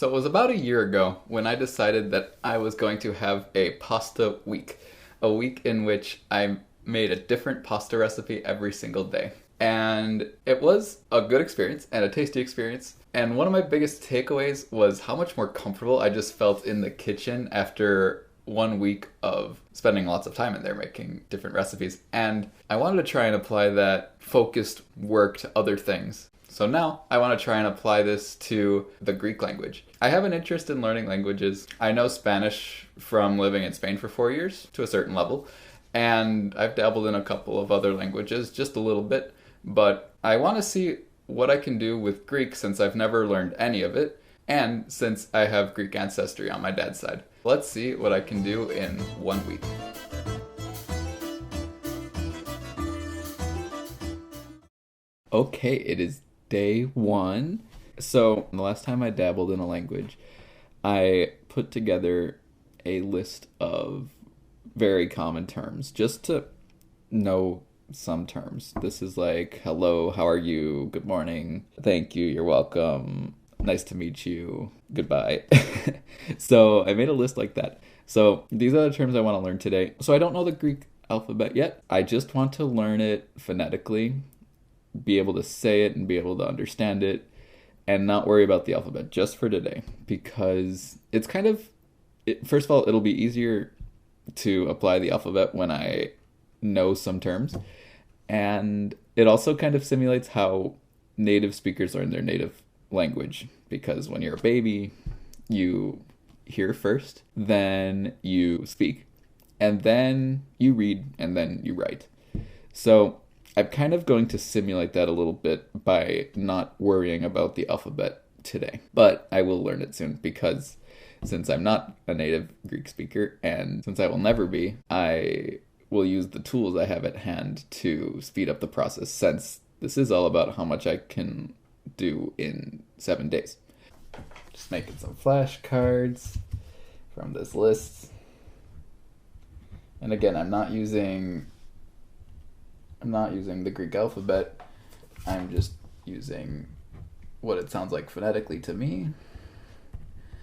So it was about a year ago when I decided that I was going to have a pasta week, a week in which I made a different pasta recipe every single day. And it was a good experience and a tasty experience. And one of my biggest takeaways was how much more comfortable I just felt in the kitchen after 1 week of spending lots of time in there making different recipes. And I wanted to try and apply that focused work to other things. So now I want to try and apply this to the Greek language. I have an interest in learning languages. I know Spanish from living in Spain for 4 years to a certain level, and I've dabbled in a couple of other languages, just a little bit, but I want to see what I can do with Greek since I've never learned any of it, and since I have Greek ancestry on my dad's side. Let's see what I can do in 1 week. Okay, it is day one. So, the last time I dabbled in a language, I put together a list of very common terms just to know some terms. This is like, hello, how are you? Good morning. Thank you, you're welcome. Nice to meet you. Goodbye. So, I made a list like that. So, these are the terms I want to learn today. So, I don't know the Greek alphabet yet. I just want to learn it phonetically, be able to say it and be able to understand it, and not worry about the alphabet just for today, because it's kind of, first of all, it'll be easier to apply the alphabet when I know some terms, and it also kind of simulates how native speakers learn their native language, because when you're a baby, you hear first, then you speak, and then you read, and then you write. So I'm kind of going to simulate that a little bit by not worrying about the alphabet today. But I will learn it soon because since I'm not a native Greek speaker and since I will never be, I will use the tools I have at hand to speed up the process, since this is all about how much I can do in 7 days. Just making some flashcards from this list. And again, I'm not using the Greek alphabet. I'm just using what it sounds like phonetically to me,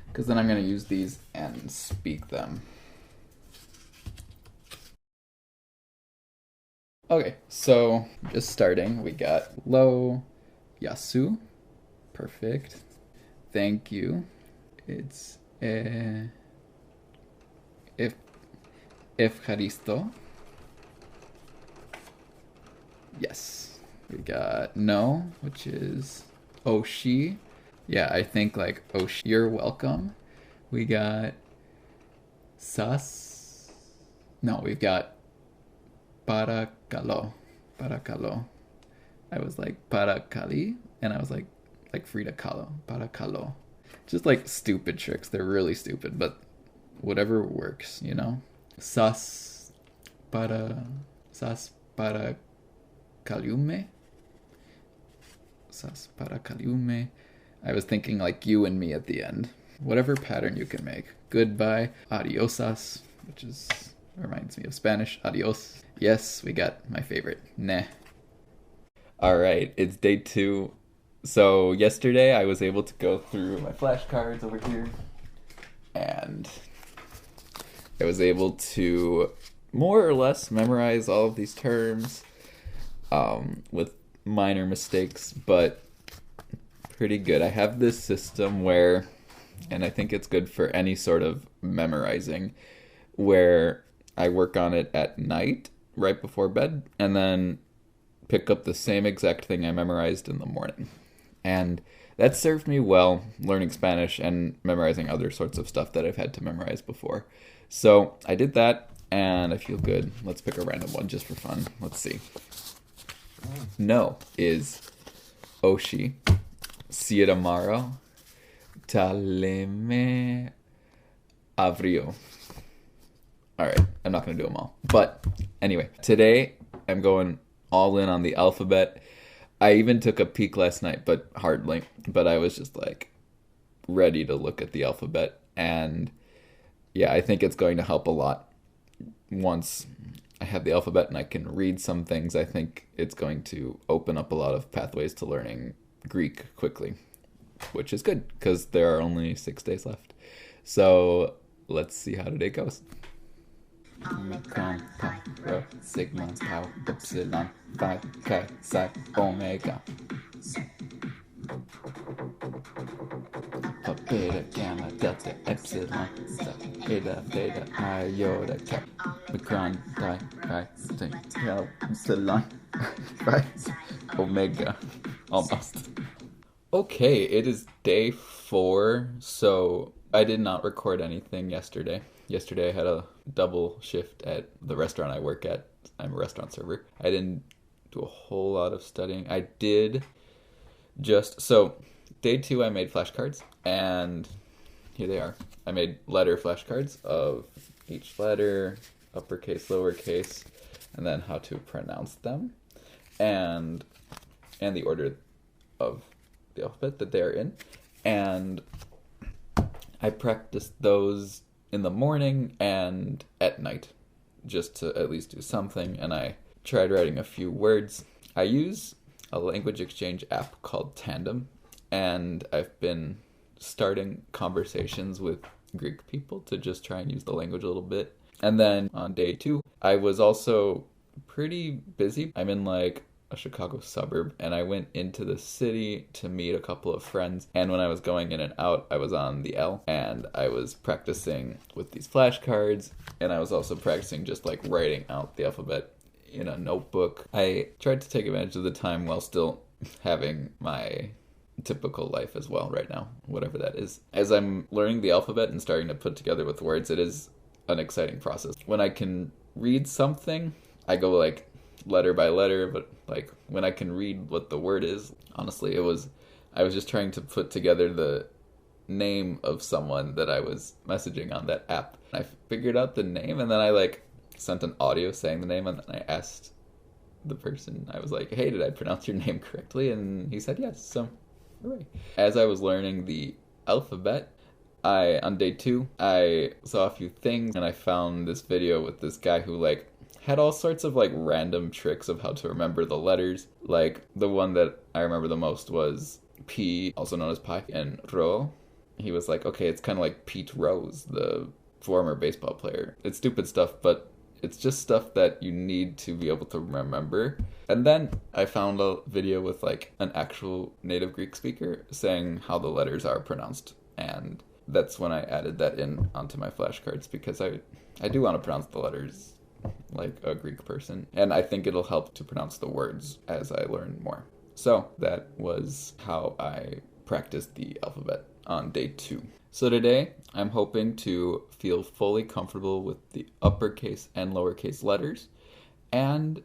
because then I'm going to use these and speak them. Okay, so just starting, we got lo, yasu, perfect. Thank you. It's efcharisto. Yes. We got no, which is oshi. Yeah, I think like oshi, you're welcome. We got sas. No, we've got parakalo. Parakalo. I was like parakali, and I was like Frida Kahlo. Parakalo. Just like stupid tricks. They're really stupid, but whatever works, you know? Sas para Kaliume. Sas para Kaliume. I was thinking like you and me at the end. Whatever pattern you can make. Goodbye. Adiosas, which reminds me of Spanish. Adios. Yes, we got my favorite. Nah. Alright, it's day 2. So yesterday I was able to go through my flashcards over here, and I was able to more or less memorize all of these terms, with minor mistakes, but pretty good. I have this system where, and I think it's good for any sort of memorizing, where I work on it at night, right before bed, and then pick up the same exact thing I memorized in the morning. And that served me well learning Spanish and memorizing other sorts of stuff that I've had to memorize before. So I did that, and I feel good. Let's pick a random one just for fun. Let's see. No is oshi. See you tomorrow. Taleme avrio. Alright, I'm not going to do them all. But anyway, today I'm going all in on the alphabet. I even took a peek last night, but hardly. But I was just like ready to look at the alphabet. And yeah, I think it's going to help a lot. Once I have the alphabet and I can read some things, I think it's going to open up a lot of pathways to learning Greek quickly. which is good because there are only 6 days left. So let's see how today goes. Omicron, Pi, Rho, Sigma, Tau, Epsilon, Phi, Chi, Psi, Omega. Alpha, Beta, Gamma, Delta, Epsilon, Eta, Theta, Iota, Kappa, Omicron, Pi, Sigma, Tau, Epsilon, Phi, Omega. Almost. Okay, it is day 4, so I did not record anything yesterday. Yesterday I had a double shift at the restaurant I work at. I'm a restaurant server. I didn't do a whole lot of studying. I did so day 2 I made flashcards, and here they are. I made letter flashcards of each letter, uppercase, lowercase, and then how to pronounce them, and the order of the alphabet that they're in. And I practiced those in the morning and at night, just to at least do something, and I tried writing a few words. I use a language exchange app called Tandem, and I've been starting conversations with Greek people to just try and use the language a little bit. And then on day 2, I was also pretty busy. I'm in like a Chicago suburb, and I went into the city to meet a couple of friends, and when I was going in and out, I was on the L, and I was practicing with these flashcards, and I was also practicing just like writing out the alphabet in a notebook. I tried to take advantage of the time while still having my typical life as well right now, whatever that is. As I'm learning the alphabet and starting to put together with words, it is an exciting process. When I can read something, I go like letter by letter, but like when I can read what the word is, honestly, I was just trying to put together the name of someone that I was messaging on that app. I figured out the name, and then I like sent an audio saying the name, and then I asked the person, I was like, hey, did I pronounce your name correctly? And he said yes, so hooray. As I was learning the alphabet, on day 2, I saw a few things, and I found this video with this guy who like had all sorts of like random tricks of how to remember the letters. Like the one that I remember the most was P, also known as Pi, and Rho. He was like, okay, it's kind of like Pete Rose, the former baseball player. It's stupid stuff, but it's just stuff that you need to be able to remember. And then I found a video with like an actual native Greek speaker saying how the letters are pronounced, and that's when I added that in onto my flashcards, because I do want to pronounce the letters like a Greek person, and I think it'll help to pronounce the words as I learn more. So that was how I practiced the alphabet on day 2. So today I'm hoping to feel fully comfortable with the uppercase and lowercase letters, and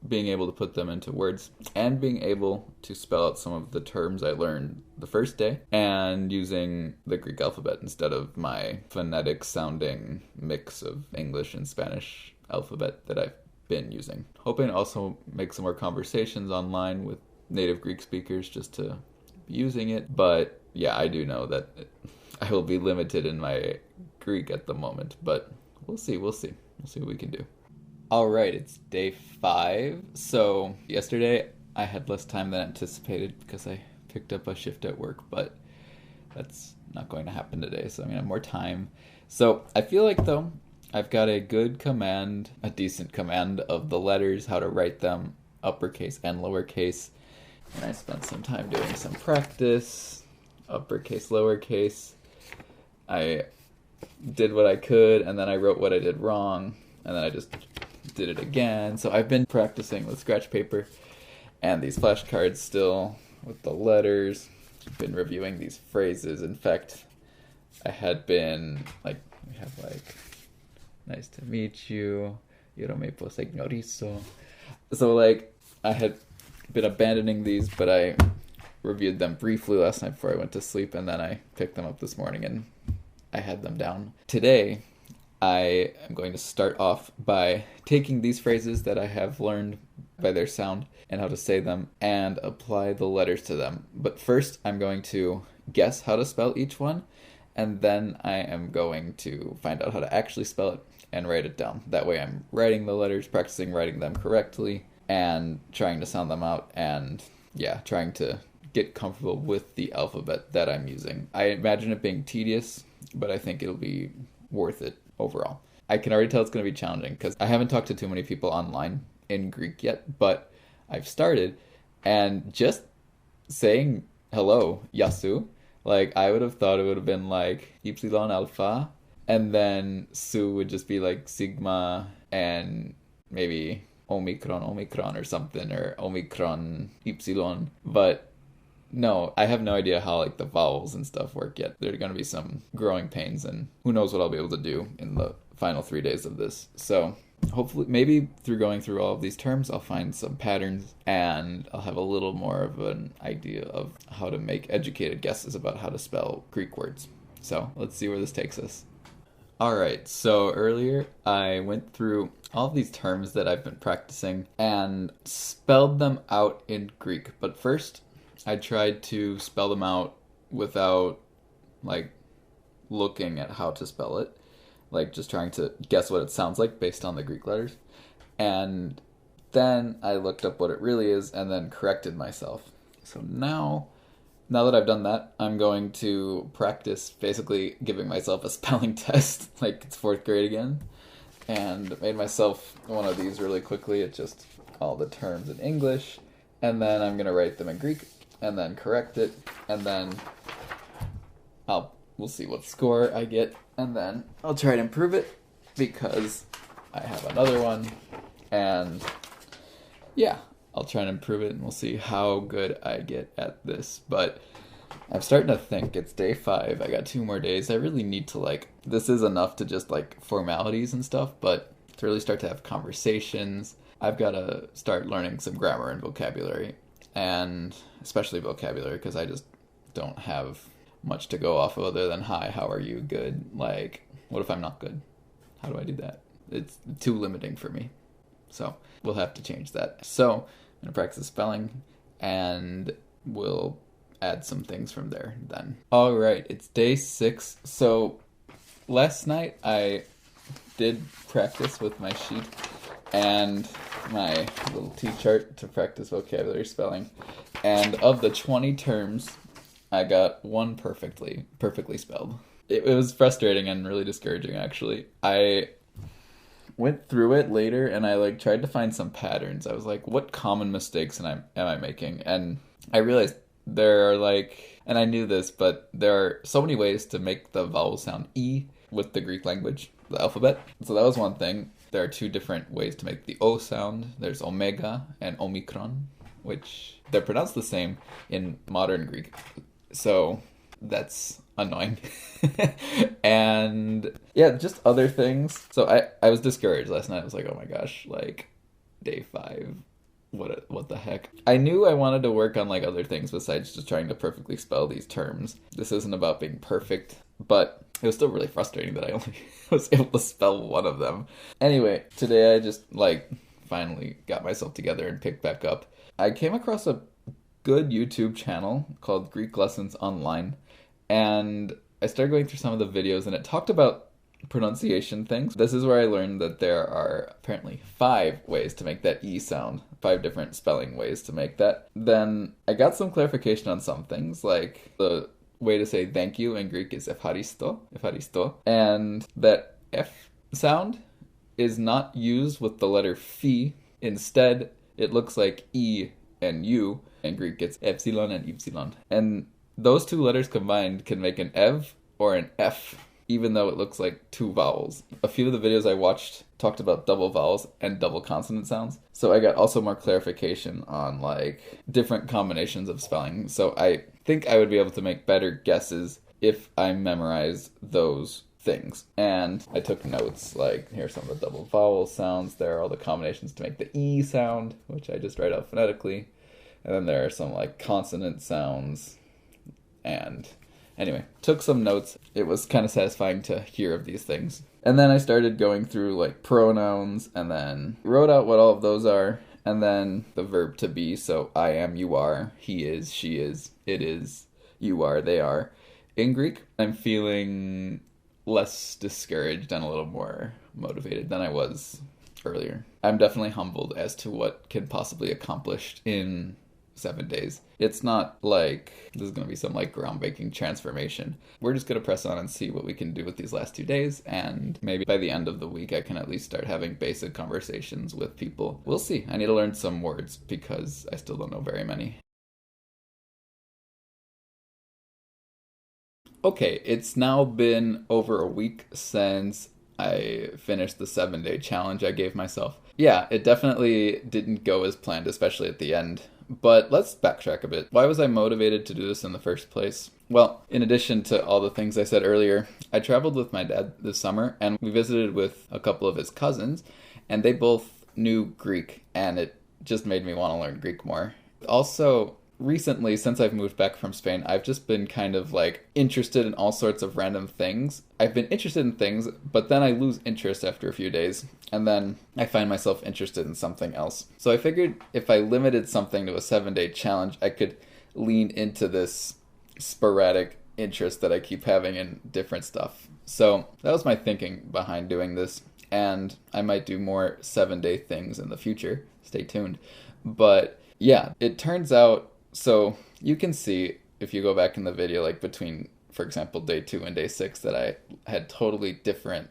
being able to put them into words, and being able to spell out some of the terms I learned the first day, and using the Greek alphabet instead of my phonetic sounding mix of English and Spanish alphabet that I've been using. Hoping to also make some more conversations online with native Greek speakers just to be using it. But yeah, I do know that I will be limited in my Greek at the moment, but we'll see what we can do. All right, it's day 5. So yesterday I had less time than anticipated because I picked up a shift at work, but that's not going to happen today, so I'm going to have more time. So I feel like, though, I've got a decent command of the letters, how to write them, uppercase and lowercase. And I spent some time doing some practice, uppercase, lowercase. I did what I could, and then I wrote what I did wrong, and then I just did it again. So I've been practicing with scratch paper and these flashcards still with the letters. I've been reviewing these phrases. In fact, I had been, like, we have, like, nice to meet you, yo no me puedo ignorizo. So, like, I had been abandoning these, but I reviewed them briefly last night before I went to sleep, and then I picked them up this morning, and I had them down. Today, I am going to start off by taking these phrases that I have learned by their sound and how to say them, and apply the letters to them. But first, I'm going to guess how to spell each one, and then I am going to find out how to actually spell it and write it down. That way I'm writing the letters, practicing writing them correctly, and trying to sound them out, and yeah, trying to get comfortable with the alphabet that I'm using. I imagine it being tedious, but I think it'll be worth it overall. I can already tell it's going to be challenging because I haven't talked to too many people online in Greek yet, but I've started, and just saying hello, yasu, like I would have thought it would have been like ypsilon alpha, and then su would just be like sigma and maybe omicron or something, or omicron ypsilon. But no, I have no idea how like the vowels and stuff work yet. There are going to be some growing pains, and who knows what I'll be able to do in the final 3 days of this. So hopefully, maybe through going through all of these terms, I'll find some patterns, and I'll have a little more of an idea of how to make educated guesses about how to spell Greek words. So let's see where this takes us. Alright, so earlier I went through all of these terms that I've been practicing and spelled them out in Greek. But first, I tried to spell them out without, like, looking at how to spell it. Like, just trying to guess what it sounds like based on the Greek letters. And then I looked up what it really is and then corrected myself. So now that I've done that, I'm going to practice basically giving myself a spelling test, like it's 4th grade again. And made myself one of these really quickly. It's just all the terms in English. And then I'm going to write them in Greek and then correct it. And then we'll see what score I get. And then I'll try to improve it because I have another one. And yeah, I'll try and improve it and we'll see how good I get at this. But I'm starting to think it's day 5. I got 2 more days. I really need to this is enough to just formalities and stuff, but to really start to have conversations, I've got to start learning some grammar and vocabulary, and especially vocabulary because I just don't have much to go off of other than hi, how are you, good. Like, what if I'm not good? How do I do that? It's too limiting for me. So we'll have to change that. So I'm going to practice spelling and we'll add some things from there then. All right, it's day 6. So last night I did practice with my sheet and my little T-chart to practice vocabulary spelling. And of the 20 terms, I got 1 perfectly spelled. It was frustrating and really discouraging, actually. I went through it later and I tried to find some patterns. I was like, what common mistakes am I making? And I realized there are and I knew this, but there are so many ways to make the vowel sound E with the Greek language, the alphabet. So that was one thing. There are 2 different ways to make the O sound. There's omega and omicron, which they're pronounced the same in modern Greek. So that's annoying. And yeah, just other things. So I was discouraged last night. I was like, oh my gosh, day 5. What the heck? I knew I wanted to work on other things besides just trying to perfectly spell these terms. This isn't about being perfect, but it was still really frustrating that I only was able to spell one of them. Anyway, today I just finally got myself together and picked back up. I came across a good YouTube channel called Greek Lessons Online, and I started going through some of the videos and it talked about pronunciation things. This is where I learned that there are apparently 5 ways to make that E sound. 5 different spelling ways to make that. Then I got some clarification on some things, like the way to say thank you in Greek is efharisto, and that F sound is not used with the letter phi. Instead, it looks like E and U. In Greek, it's epsilon and ypsilon. And those 2 letters combined can make an ev or an F, even though it looks like 2 vowels. A few of the videos I watched talked about double vowels and double consonant sounds. So I got also more clarification on different combinations of spelling. So I think I would be able to make better guesses if I memorize those things. And I took notes, here's some of the double vowel sounds. There are all the combinations to make the E sound, which I just write out phonetically. And then there are some consonant sounds. And anyway, took some notes. It was kind of satisfying to hear of these things. And then I started going through pronouns and then wrote out what all of those are. And then the verb to be. So I am, you are, he is, she is, it is, you are, they are. In Greek, I'm feeling less discouraged and a little more motivated than I was earlier. I'm definitely humbled as to what can possibly be accomplished in 7 days. It's not like this is going to be some like groundbreaking transformation. We're just going to press on and see what we can do with these last 2 days, and maybe by the end of the week I can at least start having basic conversations with people. We'll see. I need to learn some words because I still don't know very many. Okay, it's now been over a week since I finished the 7-day challenge I gave myself. Yeah, it definitely didn't go as planned, especially at the end. But let's backtrack a bit. Why was I motivated to do this in the first place? Well, in addition to all the things I said earlier, I traveled with my dad this summer, and we visited with a couple of his cousins, and they both knew Greek, and it just made me want to learn Greek more. Also, recently, since I've moved back from Spain, I've just been kind of like interested in all sorts of random things. I've been interested in things, but then I lose interest after a few days, and then I find myself interested in something else. So I figured if I limited something to a 7-day challenge, I could lean into this sporadic interest that I keep having in different stuff. So that was my thinking behind doing this, and I might do more 7-day things in the future. Stay tuned. But yeah, it turns out, so you can see if you go back in the video, like between, for example, day 2 and day 6, that I had totally different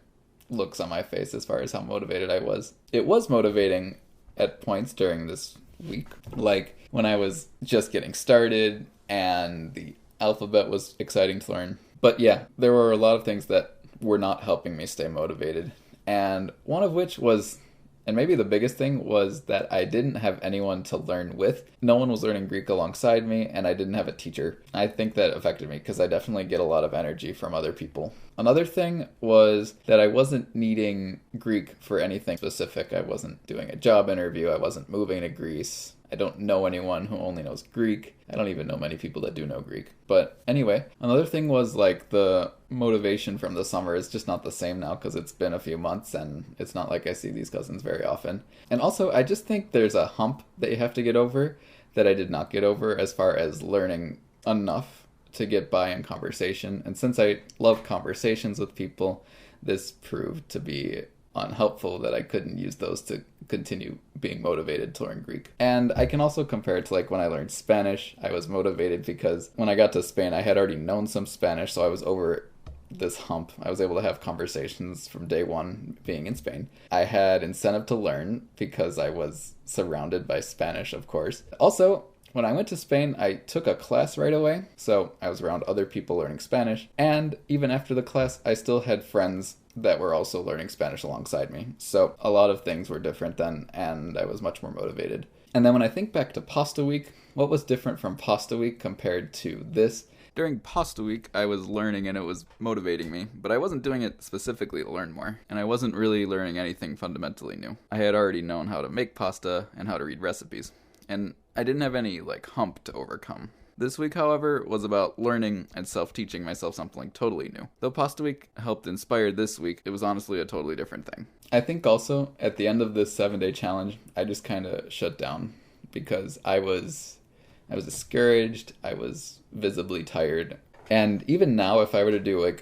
looks on my face as far as how motivated I was. It was motivating at points during this week, like when I was just getting started and the alphabet was exciting to learn. But yeah, there were a lot of things that were not helping me stay motivated. And one of which was, and maybe the biggest thing, was that I didn't have anyone to learn with. No one was learning Greek alongside me, and I didn't have a teacher. I think that affected me because I definitely get a lot of energy from other people. Another thing was that I wasn't needing Greek for anything specific. I wasn't doing a job interview. I wasn't moving to Greece. I don't know anyone who only knows Greek. I don't even know many people that do know Greek. But anyway, another thing was like the motivation from the summer is just not the same now because it's been a few months and it's not like I see these cousins very often. And also, I just think there's a hump that you have to get over that I did not get over as far as learning enough to get by in conversation. And since I love conversations with people, this proved to be unhelpful that I couldn't use those to continue being motivated to learn Greek. And I can also compare it to like when I learned Spanish. I was motivated because when I got to Spain, I had already known some Spanish, so I was over this hump. I was able to have conversations from day one being in Spain. I had incentive to learn because I was surrounded by Spanish, of course. Also, when I went to Spain, I took a class right away, so I was around other people learning Spanish, and even after the class, I still had friends that were also learning Spanish alongside me. So a lot of things were different then, and I was much more motivated. And then when I think back to Pasta Week, what was different from Pasta Week compared to this? During Pasta Week, I was learning and it was motivating me, but I wasn't doing it specifically to learn more, and I wasn't really learning anything fundamentally new. I had already known how to make pasta and how to read recipes, and I didn't have any hump to overcome. This week, however, was about learning and self-teaching myself something totally new. Though Pasta Week helped inspire this week, it was honestly a totally different thing. I think also, at the end of this 7-day challenge, I just kind of shut down because I was discouraged, I was visibly tired. And even now, if I were to do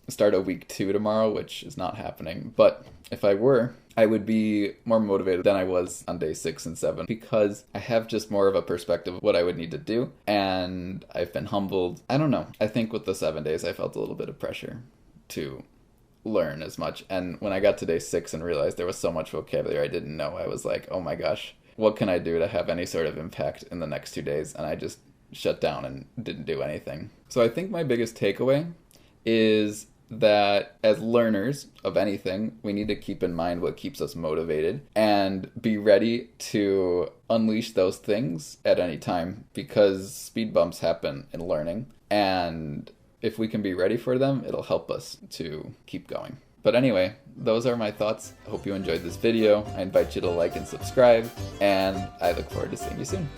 start a week 2 tomorrow, which is not happening, but if I were, I would be more motivated than I was on day 6 and 7 because I have just more of a perspective of what I would need to do, and I've been humbled. I don't know. I think with the 7 days, I felt a little bit of pressure to learn as much, and when I got to day 6 and realized there was so much vocabulary I didn't know, I was like, oh my gosh, what can I do to have any sort of impact in the next 2 days? And I just shut down and didn't do anything. So I think my biggest takeaway is that as learners of anything, we need to keep in mind what keeps us motivated and be ready to unleash those things at any time because speed bumps happen in learning, and if we can be ready for them, it'll help us to keep going. But anyway, those are my thoughts. I hope you enjoyed this video. I invite you to like and subscribe, and I look forward to seeing you soon.